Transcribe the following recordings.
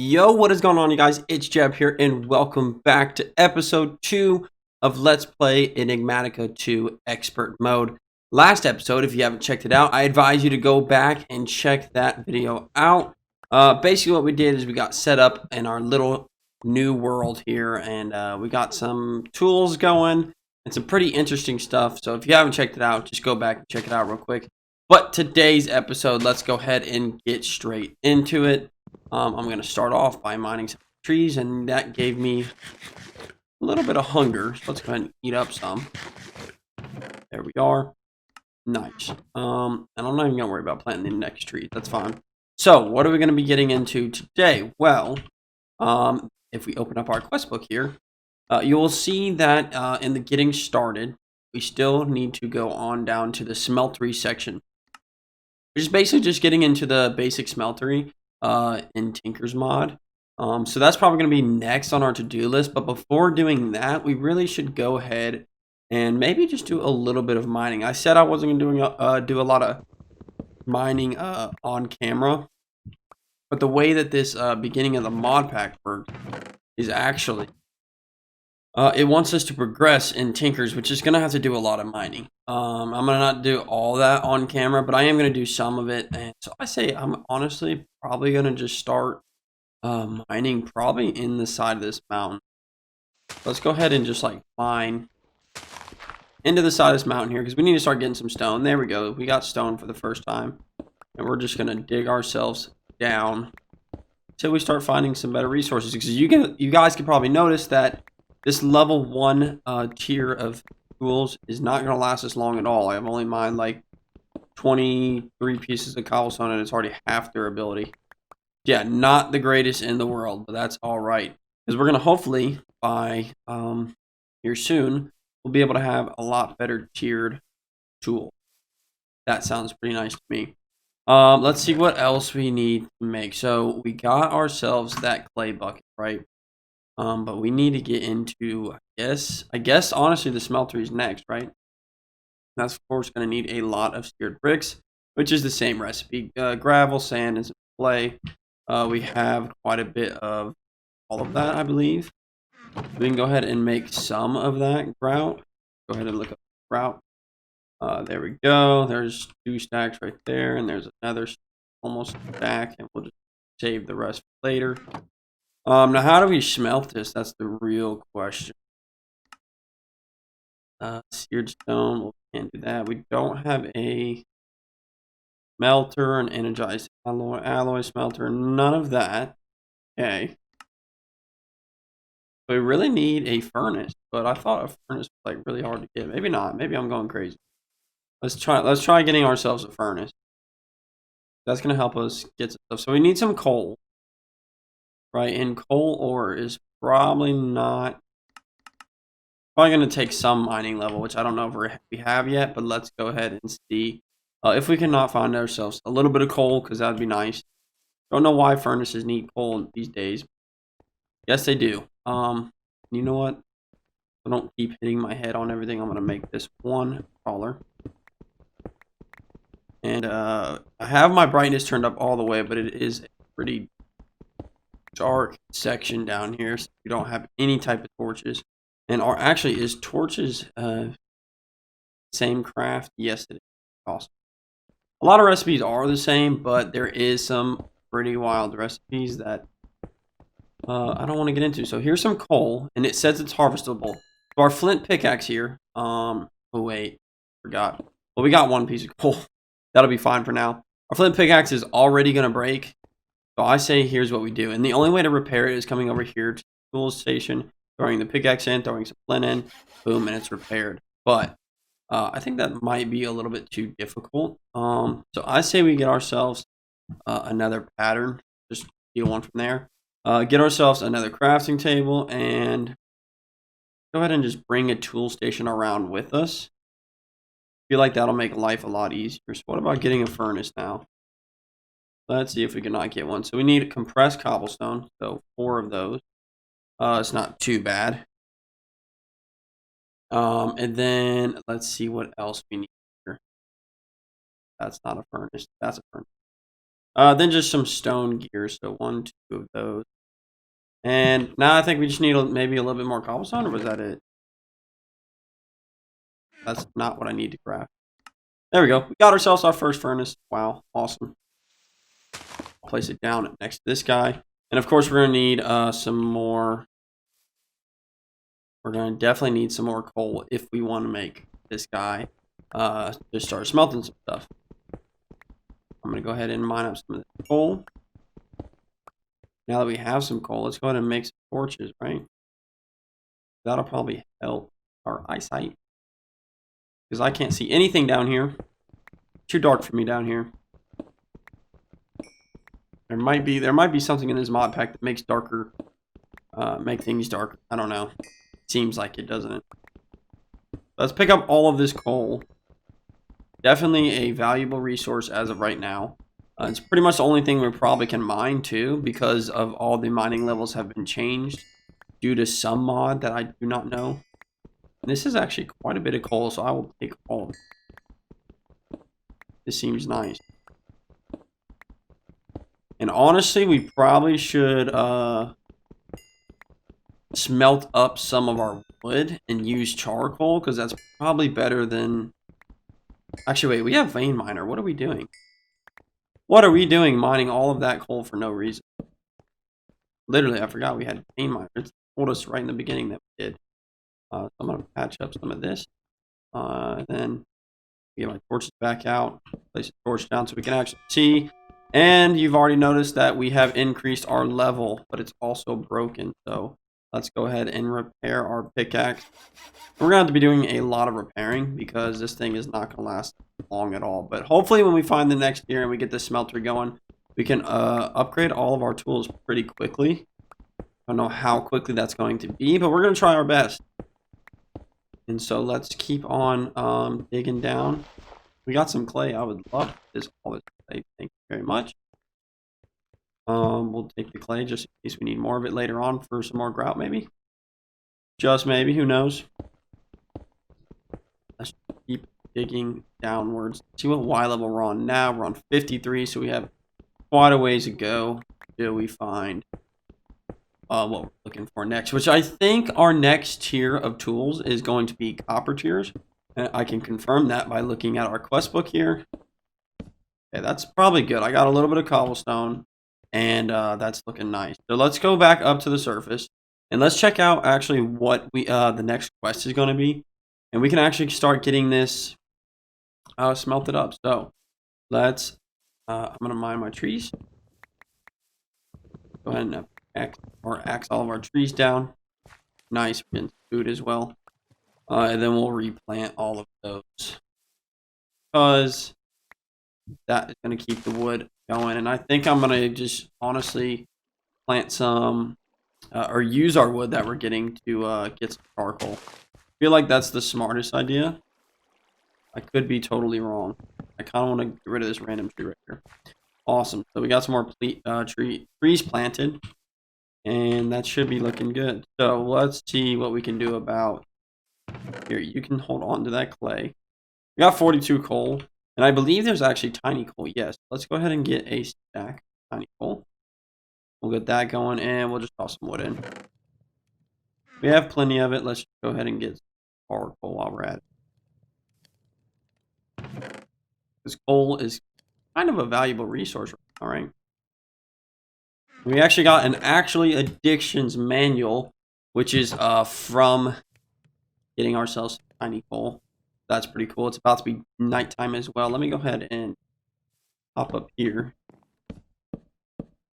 Yo, what is going on, you guys? It's Jeb here, and welcome back to episode 2 of Let's Play Enigmatica 2 Expert Mode. Last episode, if you haven't checked it out, I advise you to go back and check that video out. Basically, what we did is we got set up in our little new world here, and we got some tools going and some pretty interesting stuff. So if you haven't checked it out, just go back and check it out real quick. But today's episode, let's go ahead and get straight into it. I'm going to start off by mining some trees, and that gave me a little bit of hunger. So let's go ahead and eat up some. There we are. Nice. And I'm not even going to worry about planting the next tree. That's fine. So what are we going to be getting into today? Well, if we open up our quest book here, you will see that in the getting started, we still need to go on down to the smeltery section, which is basically just getting into the basic smeltery in Tinker's mod. So that's probably going to be next on our to-do list. But before doing that, we really should go ahead and maybe just do a little bit of mining. I said I wasn't going to do a lot of mining on camera, but the way that this beginning of the mod pack works is actually it wants us to progress in Tinkers, which is going to have to do a lot of mining. I'm going to not do all that on camera, but I am going to do some of it. And so I say I'm honestly probably going to just start mining probably in the side of this mountain. Let's go ahead and just like mine into the side of this mountain here, because we need to start getting some stone. There we go. We got stone for the first time. And we're just going to dig ourselves down until we start finding some better resources. Because you guys can probably notice that this level 1 tier of tools is not going to last us long at all. I've only mined like 23 pieces of cobblestone, and it's already half their ability. Yeah, not the greatest in the world, but that's all right. Because we're going to hopefully, by here soon, we'll be able to have a lot better tiered tool. That sounds pretty nice to me. Let's see what else we need to make. So we got ourselves that clay bucket, right? But we need to get into, I guess honestly the smeltery is next, right? That's of course going to need a lot of seared bricks, which is the same recipe. Gravel, sand, and clay. We have quite a bit of all of that, I believe. We can go ahead and make some of that grout. Go ahead and look up grout. There we go. There's 2 stacks right there, and there's another almost stack, and we'll just save the rest for later. Now, how do we smelt this? That's the real question. Seared stone, we can't do that. We don't have a smelter, an energized alloy smelter, none of that. Okay. We really need a furnace, but I thought a furnace was like really hard to get. Maybe not. Maybe I'm going crazy. Let's try getting ourselves a furnace. That's gonna help us get some stuff. So we need some coal. Right, and coal ore is probably going to take some mining level, which I don't know if we have yet, but let's go ahead and see if we cannot find ourselves a little bit of coal, because that would be nice. Don't know why furnaces need coal these days. Yes, they do. You know what? I don't keep hitting my head on everything. I'm going to make this one taller. And I have my brightness turned up all the way, but it is a pretty dark section down here, so you don't have any type of torches. And actually, is torches same craft? Yes, it is. Awesome. A lot of recipes are the same, but there is some pretty wild recipes that I don't want to get into. So here's some coal, and it says it's harvestable. So our flint pickaxe here. Oh wait, forgot. Well, we got 1 piece of coal. That'll be fine for now. Our flint pickaxe is already gonna break. So I say here's what we do. And the only way to repair it is coming over here to the tools station, throwing the pickaxe in, throwing some flint in, boom, and it's repaired. But I think that might be a little bit too difficult. So I say we get ourselves another pattern. Just steal one from there. Get ourselves another crafting table and go ahead and just bring a tool station around with us. I feel like that'll make life a lot easier. So what about getting a furnace now? Let's see if we can not get one. So we need compressed cobblestone. So 4 of those. It's not too bad. And then let's see what else we need here. That's not a furnace. That's a furnace. Then just some stone gear. So 1, 2 of those. And now I think we just need maybe a little bit more cobblestone, or was that it? That's not what I need to craft. There we go. We got ourselves our first furnace. Wow, awesome. Place it down next to this guy. And of course, we're going to need some more. We're going to definitely need some more coal if we want to make this guy just start smelting some stuff. I'm going to go ahead and mine up some of the coal. Now that we have some coal, let's go ahead and make some torches, right? That'll probably help our eyesight, because I can't see anything down here. Too dark for me down here. There might be something in this mod pack that makes darker, make things darker. I don't know. Seems like it, doesn't it? Let's pick up all of this coal. Definitely a valuable resource as of right now. It's pretty much the only thing we probably can mine too, because of all the mining levels have been changed due to some mod that I do not know. And this is actually quite a bit of coal, so I will take all of it. This seems nice. And honestly, we probably should smelt up some of our wood and use charcoal, because that's probably better than... Actually, wait, we have vein miner. What are we doing? What are we doing mining all of that coal for no reason? Literally, I forgot we had vein miner. It told us right in the beginning that we did. So I'm going to patch up some of this. Then get my torches back out. Place the torch down so we can actually see. And you've already noticed that we have increased our level, but it's also broken. So let's go ahead and repair our pickaxe. We're going to have to be doing a lot of repairing, because this thing is not going to last long at all. But hopefully when we find the next tier and we get the smelter going, we can upgrade all of our tools pretty quickly. I don't know how quickly that's going to be, but we're going to try our best. And so let's keep on digging down. We got some clay. I would love all this clay. Thank you very much. We'll take the clay just in case we need more of it later on for some more grout, maybe. Just maybe, who knows? Let's keep digging downwards. See what Y level we're on now. We're on 53, so we have quite a ways to go till we find what we're looking for next, which I think our next tier of tools is going to be copper tiers. And I can confirm that by looking at our quest book here. Okay, that's probably good. I got a little bit of cobblestone, and that's looking nice. So let's go back up to the surface, and let's check out actually what we the next quest is going to be, and we can actually start getting this smelted up. So let's I'm going to mine my trees. Go ahead and axe all of our trees down. Nice, we're getting food as well. And then we'll replant all of those, because that is going to keep the wood going. And I think I'm going to just honestly plant some or use our wood that we're getting to get some charcoal. I feel like that's the smartest idea. I could be totally wrong. I kind of want to get rid of this random tree right here. Awesome. So we got some more trees planted, and that should be looking good. So let's see what we can do about... Here, you can hold on to that clay. We got 42 coal, and I believe there's actually tiny coal. Yes, let's go ahead and get a stack of tiny coal. We'll get that going, and we'll just toss some wood in. We have plenty of it. Let's just go ahead and get hard coal while we're at it. This coal is kind of a valuable resource. All right. We actually got an addictions manual, which is from getting ourselves tiny coal. That's pretty cool. It's about to be nighttime as well. Let me go ahead and hop up here.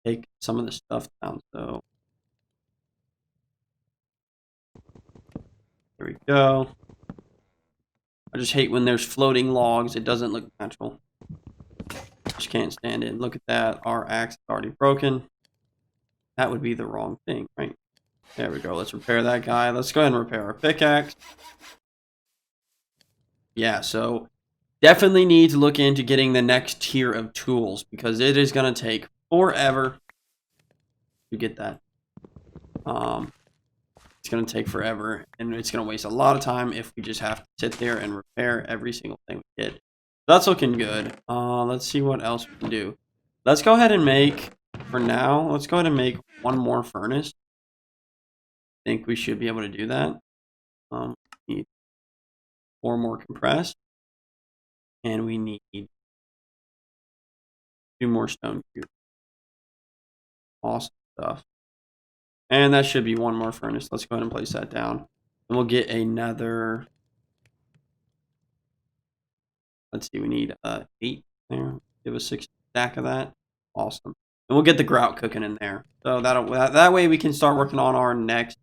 Take some of the stuff down. So there we go. I just hate when there's floating logs. It doesn't look natural. Just can't stand it. Look at that. Our axe is already broken. That would be the wrong thing, right? There we go. Let's repair that guy. Let's go ahead and repair our pickaxe. Yeah, so definitely need to look into getting the next tier of tools, because it is going to take forever to get that. It's going to take forever, and it's going to waste a lot of time if we just have to sit there and repair every single thing we get. That's looking good. Let's see what else we can do. Let's go ahead and make, for now, let's go ahead and make one more furnace. I think we should be able to do that. Need 4 more compressed. And we need 2 more stone cubes. Awesome stuff. And that should be 1 more furnace. Let's go ahead and place that down. And we'll get another. Let's see, we need 8 there. Give us 6 stack of that. Awesome. And we'll get the grout cooking in there. So that way we can start working on our next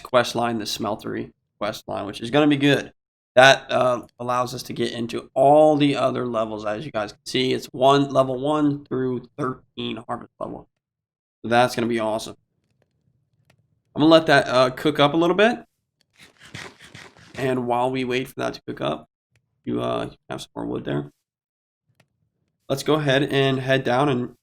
quest line, the smeltery quest line, which is going to be good. That allows us to get into all the other levels. As you guys can see, it's level 1 through 13 harvest level. So that's going to be awesome. I'm going to let that cook up a little bit. And while we wait for that to cook up, you have some more wood there. Let's go ahead and head down and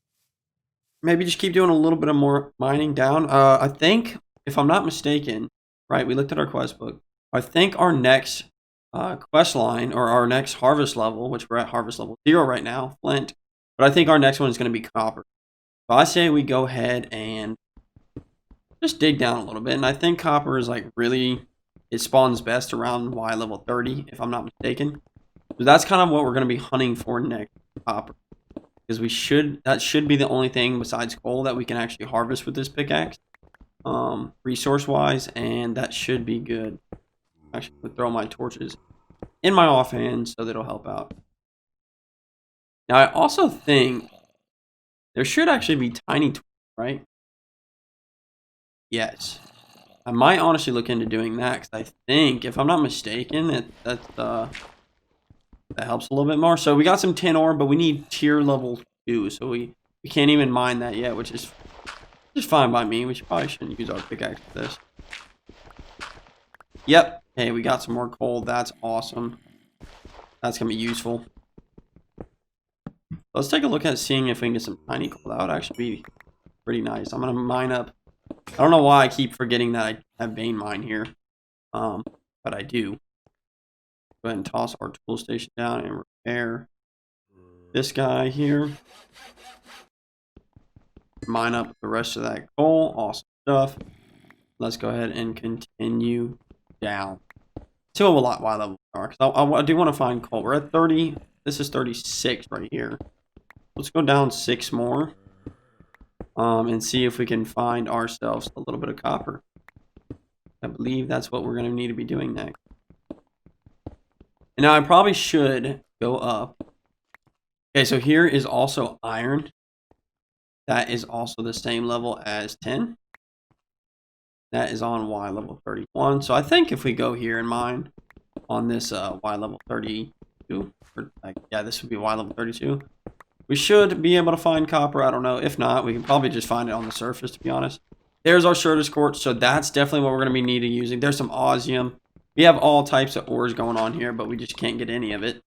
maybe just keep doing a little bit of more mining down. I think, if I'm not mistaken, right, we looked at our quest book. I think our next quest line, or our next harvest level, which we're at harvest level 0 right now, flint, but I think our next one is going to be copper. So I say we go ahead and just dig down a little bit. And I think copper is like really, it spawns best around Y level 30, if I'm not mistaken. So that's kind of what we're going to be hunting for next, copper. Because that should be the only thing besides coal that we can actually harvest with this pickaxe, resource-wise, and that should be good. Actually, I'm going to throw my torches in my offhand so that'll help out. Now, I also think there should actually be tiny torches, right? Yes. I might honestly look into doing that, because I think, if I'm not mistaken, that helps a little bit more. So we got some tin ore, but we need tier level 2, so we can't even mine that yet, which is fine by me. We probably shouldn't use our pickaxe for this. Yep. Hey, we got some more coal. That's awesome. That's going to be useful. Let's take a look at seeing if we can get some tiny coal. That would actually be pretty nice. I'm going to mine up. I don't know why I keep forgetting that I have vein mine here, but I do. Go ahead and toss our tool station down and repair this guy here. Mine up the rest of that coal. Awesome stuff. Let's go ahead and continue down. See what Y level we are, because I do want to find coal. We're at 30. This is 36 right here. Let's go down 6 more. And see if we can find ourselves a little bit of copper. I believe that's what we're going to need to be doing next. And now I probably should go up. Okay, so here is also iron. That is also the same level as 10. That is on Y level 31. So I think if we go here and mine on this Y level 32, yeah, this would be Y level 32. We should be able to find copper. I don't know. If not, we can probably just find it on the surface, to be honest. There's our Shirter's Quartz, so that's definitely what we're going to be needing using. There's some osmium. We have all types of ores going on here, but we just can't get any of it.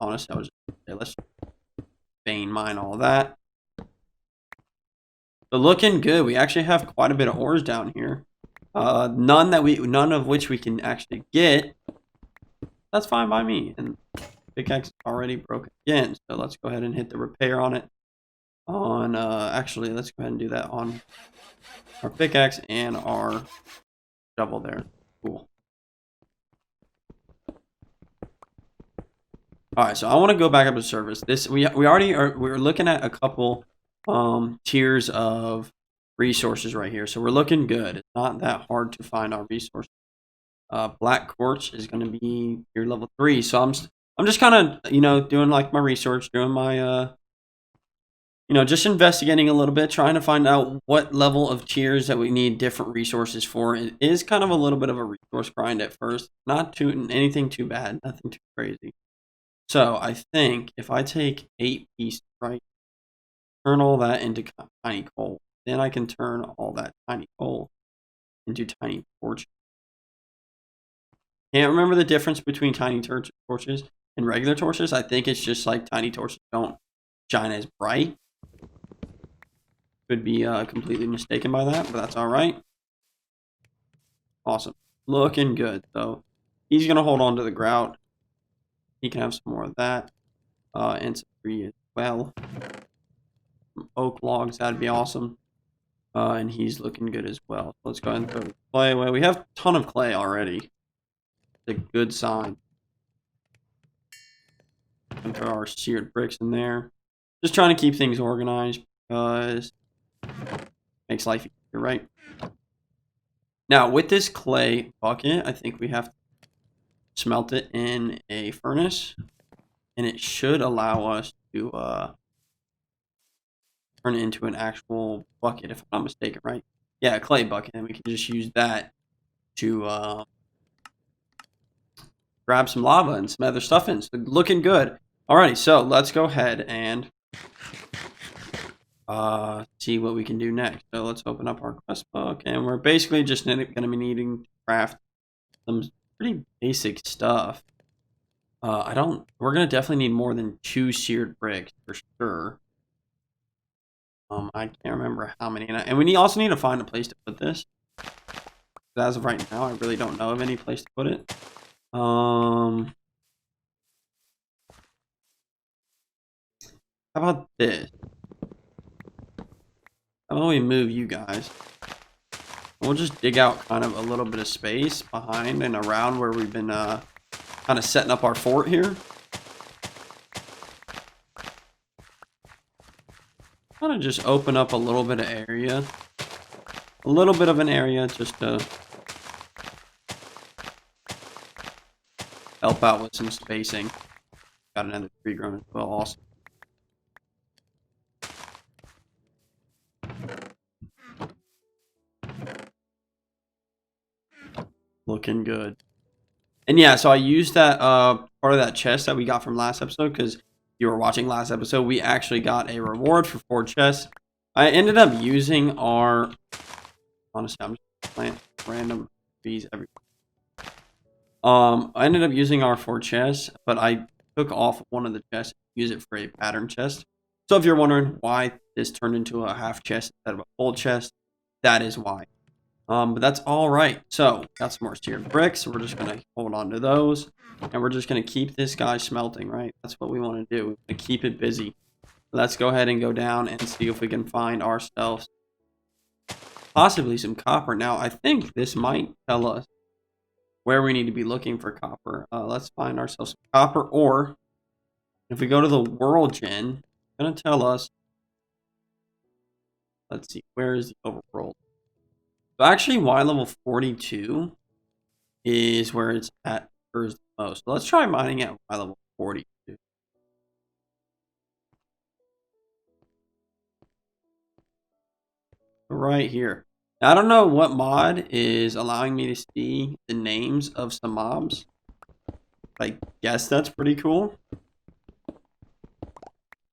Honestly, let's vein mine all that. So looking good. We actually have quite a bit of ores down here. None of which we can actually get. That's fine by me. And pickaxe already broken again, so let's go ahead and hit the repair on it. Actually, let's go ahead and do that on our pickaxe and our shovel there. Cool. All right, so I want to go back up to service. We're looking at a couple tiers of resources right here, so we're looking good. It's not that hard to find our resources. Black quartz is going to be tier level 3, so I'm just kind of, doing like my research, doing my, just investigating a little bit, trying to find out what level of tiers that we need different resources for. It is kind of a little bit of a resource grind at first. Not anything too bad, nothing too crazy. So I think if I take 8 pieces, right, turn all that into tiny coal, then I can turn all that tiny coal into tiny torches. Can't remember the difference between tiny torches and regular torches. I think it's just like tiny torches don't shine as bright. Could be completely mistaken by that, but that's all right. Awesome. Looking good. So he's going to hold on to the grout. He can have some more of that. and some tree as well. Some oak logs, that'd be awesome. And he's looking good as well. So let's go ahead and throw the clay away. We have a ton of clay already. It's a good sign. And throw our seared bricks in there. Just trying to keep things organized because it makes life easier, right? Now, with this clay bucket, I think we have to smelt it in a furnace. And it should allow us to turn it into an actual bucket, if I'm not mistaken, right? Yeah, a clay bucket. And we can just use that to grab some lava and some other stuff in. So looking good. Alrighty, so let's go ahead and see what we can do next. So let's open up our quest book, and we're basically just going to be needing to craft some pretty basic stuff. We're going to definitely need more than 2 seared bricks for sure. I can't remember how many, and we also need to find a place to put this. As of right now, I really don't know of any place to put it. How about this? How about we move you guys? We'll just dig out kind of a little bit of space behind and around where we've been kind of setting up our fort here. Kind of just open up a little bit of area. A little bit of an area just to help out with some spacing. Got another tree grown as well, awesome. Looking good. And yeah, so I used that part of that chest that we got from last episode, because you were watching last episode. We actually got a reward for 4 chests. I ended up using our... Honestly, I'm just planting random trees everywhere. I ended up using our 4 chests, but I took off one of the chests and used it for a pattern chest. So if you're wondering why this turned into a half chest instead of a full chest, that is why. But that's all right. So got some more seared bricks. We're just gonna hold on to those, and we're just gonna keep this guy smelting. Right? That's what we want to do. We want to keep it busy. Let's go ahead and go down and see if we can find ourselves possibly some copper. Now I think this might tell us where we need to be looking for copper. Let's find ourselves some copper, or if we go to the world gen, it's gonna tell us. Let's see, where is the overworld? So actually, Y level 42 is where it's at first the most. So let's try mining at Y level 42. Right here. Now, I don't know what mod is allowing me to see the names of some mobs. I guess that's pretty cool.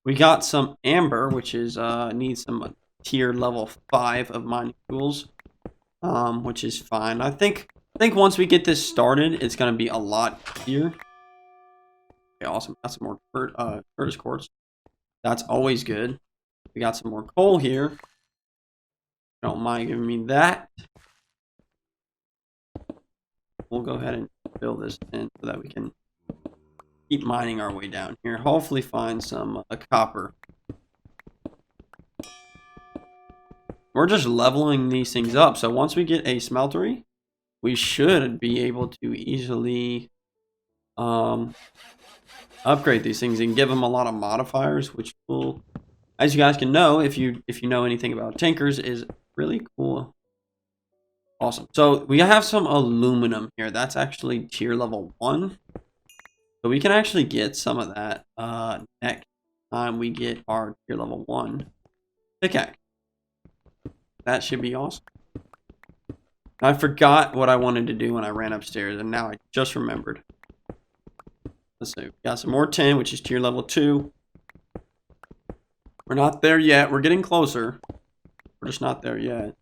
We got some amber, which is needs some tier level 5 of mining tools. Which is fine. I think once we get this started, it's gonna be a lot easier. Okay, awesome. Got some more Curtis quartz. That's always good. We got some more coal here. Don't mind giving me that. We'll go ahead and fill this in so that we can keep mining our way down here. Hopefully find some copper. We're just leveling these things up. So once we get a smeltery, we should be able to easily upgrade these things and give them a lot of modifiers, which will, as you guys can know, if you know anything about tinkers, is really cool. Awesome. So we have some aluminum here. That's actually tier level 1. So we can actually get some of that next time we get our tier level 1 pickaxe. That should be awesome. I forgot what I wanted to do when I ran upstairs, and now I just remembered. Let's see. We got some more tin, which is tier level 2. We're not there yet. We're getting closer. We're just not there yet.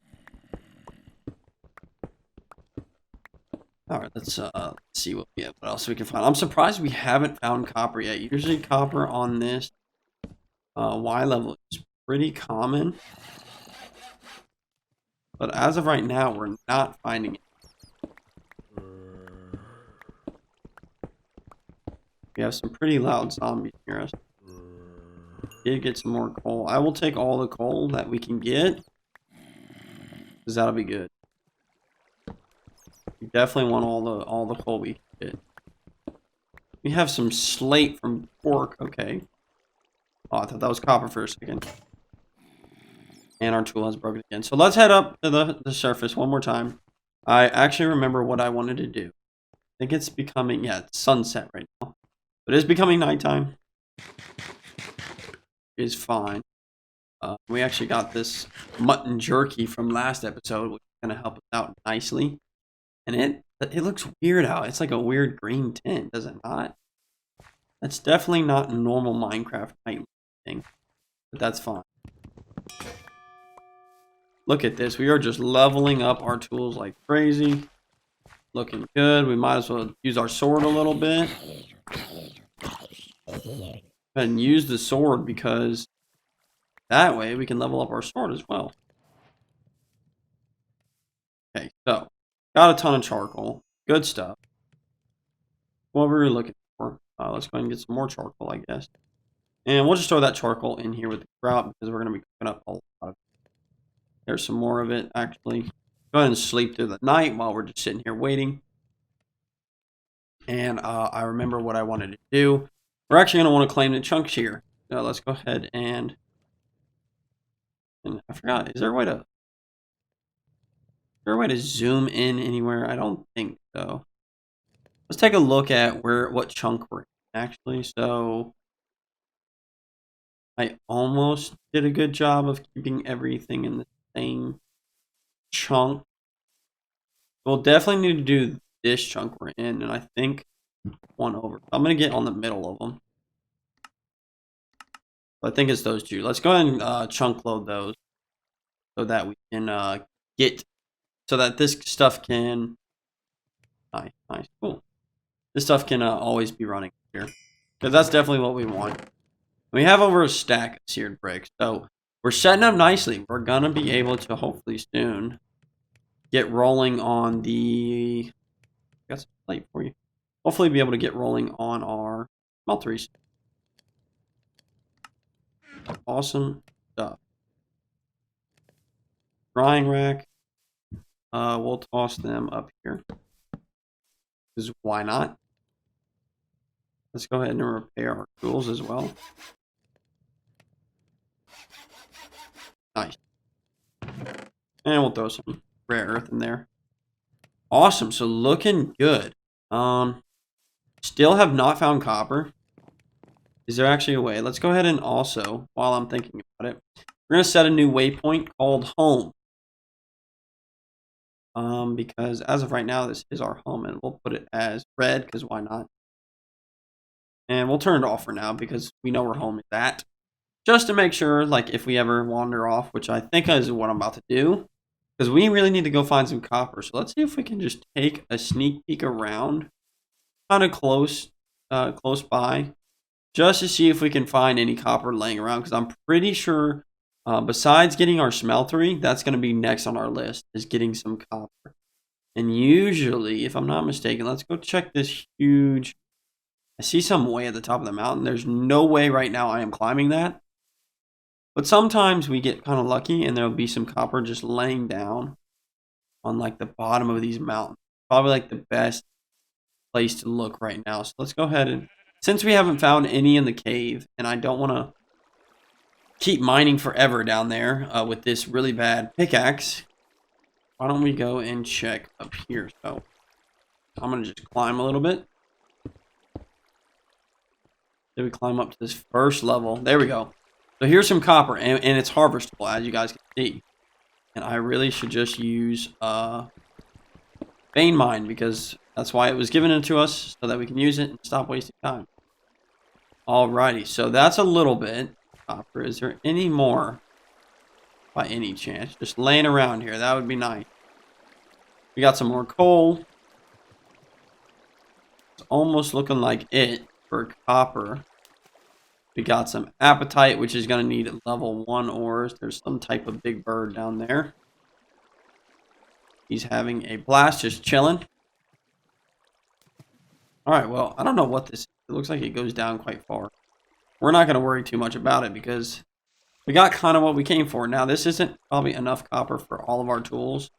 All right, let's see what else we can find. I'm surprised we haven't found copper yet. Usually copper on this Y level is pretty common. But as of right now, we're not finding it. We have some pretty loud zombies near us. did get some more coal. I will take all the coal that we can get, because that'll be good. We definitely want all the coal we can get. We have some slate from pork. Okay. Oh, I thought that was copper for a second. And our tool has broken again. So let's head up to the surface one more time. I actually remember what I wanted to do. I think it's becoming, yeah, it's sunset right now. But it is becoming nighttime. It is fine. We actually got this mutton jerky from last episode, which is going to help us out nicely. And it looks weird out. It's like a weird green tint, does it not? That's definitely not a normal Minecraft night thing. But that's fine. Look at this. We are just leveling up our tools like crazy. Looking good. We might as well use our sword a little bit. And use the sword because that way we can level up our sword as well. Okay, so got a ton of charcoal. Good stuff. What were we looking for? Let's go ahead and get some more charcoal, I guess. And we'll just throw that charcoal in here with the grout because we're going to be cooking up a lot of it. There's some more of it, actually. Go ahead and sleep through the night while we're just sitting here waiting. And I remember what I wanted to do. We're actually going to want to claim the chunks here. So let's go ahead and I forgot, is there a way to zoom in anywhere? I don't think so. Let's take a look at what chunk we're in, actually. So I almost did a good job of keeping everything in the same chunk. We'll definitely need to do this chunk we're in, and I think one over. I'm going to get on the middle of them. I think it's those two. Let's go ahead and chunk load those so that we can so that this stuff can, nice, cool. This stuff can always be running here, because that's definitely what we want. We have over a stack of seared bricks, so we're setting up nicely. We're going to be able to hopefully soon get rolling on the, I got some plate for you. Hopefully be able to get rolling on our smelteries. Awesome stuff. Drying rack. We'll toss them up here. Because why not? Let's go ahead and repair our tools as well. Nice. And we'll throw some rare earth in there. Awesome. So looking good. Still have not found copper. Is there actually a way? Let's go ahead and also, while I'm thinking about it, we're going to set a new waypoint called home. Because as of right now, this is our home, and we'll put it as red, because why not? And we'll turn it off for now, because we know where home is at. Just to make sure, like, if we ever wander off, which I think is what I'm about to do, because we really need to go find some copper. So let's see if we can just take a sneak peek around, kind of close by, just to see if we can find any copper laying around, because I'm pretty sure, besides getting our smeltery, that's going to be next on our list, is getting some copper. And usually, if I'm not mistaken, let's go check this huge, I see some way at the top of the mountain. There's no way right now I am climbing that. But sometimes we get kind of lucky, and there'll be some copper just laying down on like the bottom of these mountains. Probably like the best place to look right now. So let's go ahead and, since we haven't found any in the cave, and I don't want to keep mining forever down there with this really bad pickaxe, why don't we go and check up here? So I'm going to just climb a little bit. Did we climb up to this first level? There we go. So here's some copper, and it's harvestable, as you guys can see. And I really should just use vein mine, because that's why it was given to us, so that we can use it and stop wasting time. Alrighty, so that's a little bit copper. Is there any more by any chance? Just laying around here, that would be nice. We got some more coal. It's almost looking like it for copper. We got some apatite, which is going to need level 1 ores. There's some type of big bird down there. He's having a blast, just chilling. Alright, well, I don't know what this is. It looks like it goes down quite far. we're not going to worry too much about it because we got kind of what we came for. Now, this isn't probably enough copper for all of our tools.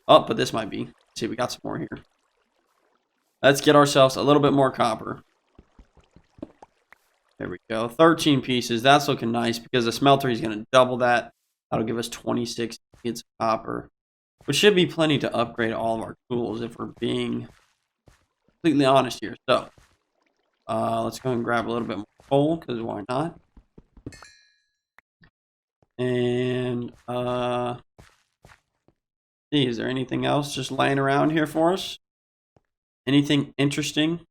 Oh, but this might be. Let's see, we got some more here. Let's get ourselves a little bit more copper. There we go. 13 pieces. That's looking nice because the smelter is going to double that. That'll give us 26 bits of copper, which should be plenty to upgrade all of our tools if we're being completely honest here. So, let's go and grab a little bit more coal because why not? And, see, is there anything else just laying around here for us? Anything interesting?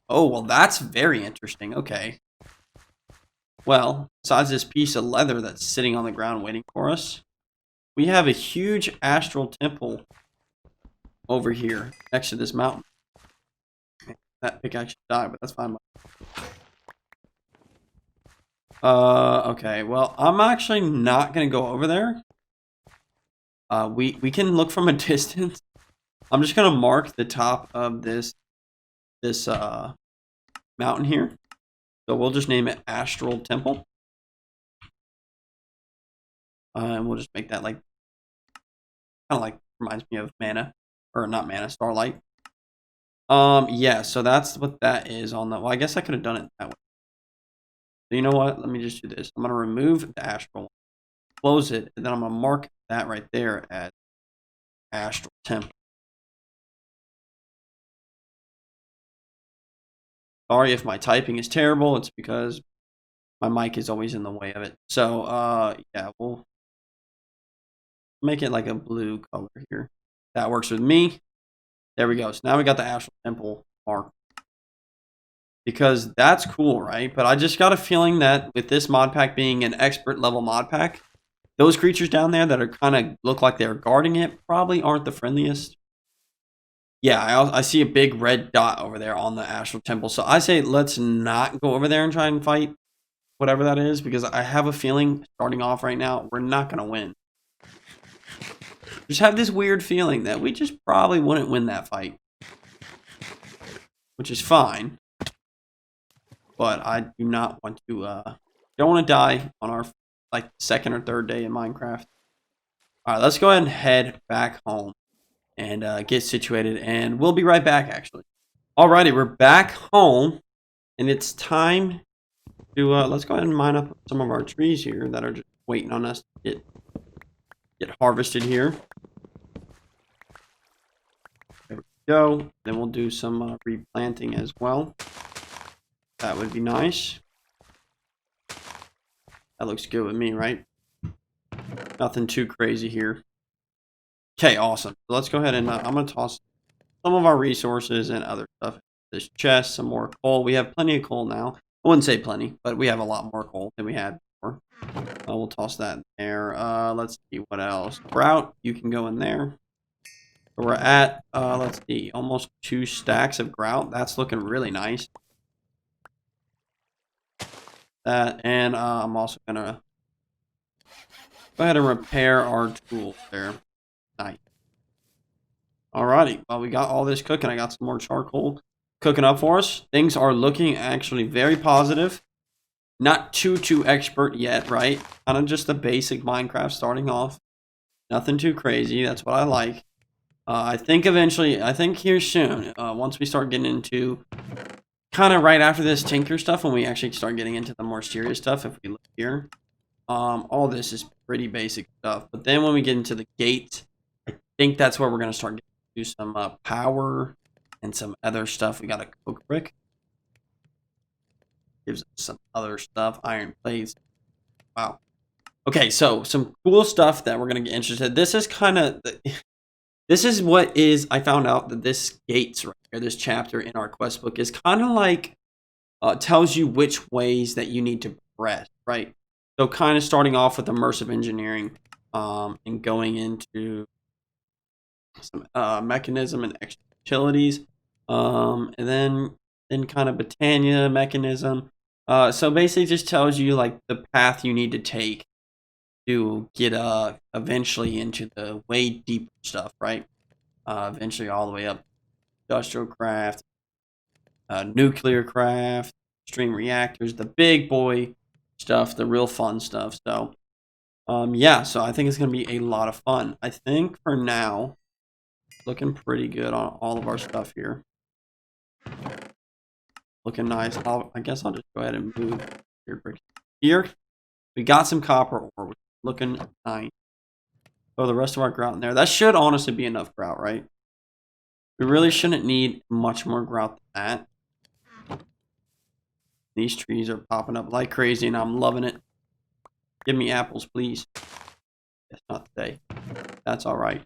Oh, well, that's very interesting. Okay. Well, besides this piece of leather that's sitting on the ground waiting for us, we have a huge astral temple over here next to this mountain. That pickaxe should die, but that's fine. Okay. Well, I'm actually not going to go over there. We can look from a distance. I'm just going to mark the top of this mountain here. So we'll just name it Astral Temple. And we'll just make that like, kind of like, reminds me of mana. Or not mana, starlight. Yeah, so that's what that is on the, well, I guess I could have done it that way. So you know what? Let me just do this. I'm going to remove the Astral, close it, and then I'm going to mark that right there as Astral Temple. Sorry if my typing is terrible. It's because my mic is always in the way of it. So, yeah, we'll make it like a blue color here. That works with me. There we go. So now we got the Astral Temple mark. Because that's cool, right? But I just got a feeling that with this mod pack being an expert level mod pack, those creatures down there that are kind of look like they're guarding it probably aren't the friendliest. Yeah, I see a big red dot over there on the Astral Temple. So I say let's not go over there and try and fight whatever that is, because I have a feeling starting off right now, we're not going to win. Just have this weird feeling that we just probably wouldn't win that fight, which is fine. But I do not want to, don't want to die on our like second or third day in Minecraft. All right, let's go ahead and head back home and get situated, and we'll be right back, actually. Alrighty, we're back home, and it's time to, let's go ahead and mine up some of our trees here that are just waiting on us to get harvested here. There we go. Then we'll do some replanting as well. That would be nice. That looks good with me, right? Nothing too crazy here. Okay, awesome. So let's go ahead and I'm going to toss some of our resources and other stuff. This chest, some more coal. We have plenty of coal now. I wouldn't say plenty, but we have a lot more coal than we had before. We'll toss that in there. Let's see what else. Grout, you can go in there. So we're at, let's see, almost 2 stacks of grout. That's looking really nice. That, and I'm also going to go ahead and repair our tools there. Nice. Alrighty, well, we got all this cooking. I got some more charcoal cooking up for us. Things are looking actually very positive. Not too expert yet, right? Kind of just the basic Minecraft starting off. Nothing too crazy. That's what I like. I think eventually, I think here soon, once we start getting into kind of right after this Tinker stuff, when we actually start getting into the more serious stuff, if we look here, all this is pretty basic stuff. But then when we get into the gate, I think that's where we're going to start getting to some power and some other stuff. We got a coke brick. Gives us some other stuff. Iron plates. Wow. Okay, so some cool stuff that we're going to get interested. This is kind of... This is what is... I found out that this gates right here, this chapter in our quest book, is kind of like... tells you which ways that you need to progress, right? So kind of starting off with immersive engineering and going into some mechanism and extra utilities, and then kind of Botania mechanism. So basically just tells you like the path you need to take to get eventually into the way deeper stuff, right? Eventually all the way up industrial craft, nuclear craft, string reactors, the big boy stuff, the real fun stuff. So, yeah, so I think it's going to be a lot of fun. I think for now, looking pretty good on all of our stuff here. Looking nice. I guess I'll just go ahead and move here. We got some copper ore. Looking nice. Oh, the rest of our grout in there. That should honestly be enough grout, right? We really shouldn't need much more grout than that. These trees are popping up like crazy, and I'm loving it. Give me apples, please. Yes, not today. That's all right.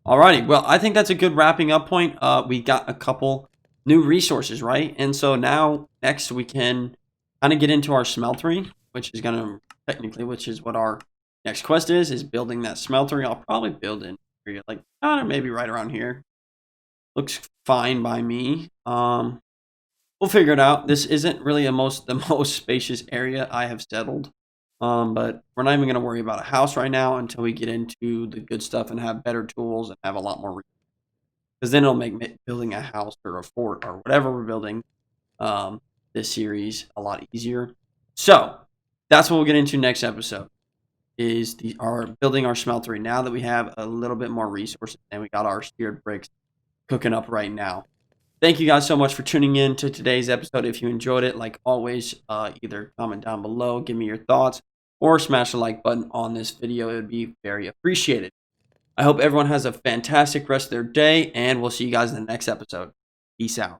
Alrighty. Well, I think that's a good wrapping up point. We got a couple new resources, right? And so now next we can kind of get into our smeltery, which is gonna technically, which is what our next quest is building that smeltery. I'll probably build in area like maybe right around here. Looks fine by me. We'll figure it out. This isn't really the most spacious area I have settled. But we're not even gonna worry about a house right now until we get into the good stuff and have better tools and have a lot more, because then it'll make building a house or a fort or whatever we're building this series a lot easier. So that's what we'll get into next episode, is building our smeltery now that we have a little bit more resources and we got our steered bricks cooking up right now. Thank you guys so much for tuning in to today's episode. If you enjoyed it, like always, either comment down below, give me your thoughts, or smash the like button on this video. It would be very appreciated. I hope everyone has a fantastic rest of their day, and we'll see you guys in the next episode. Peace out.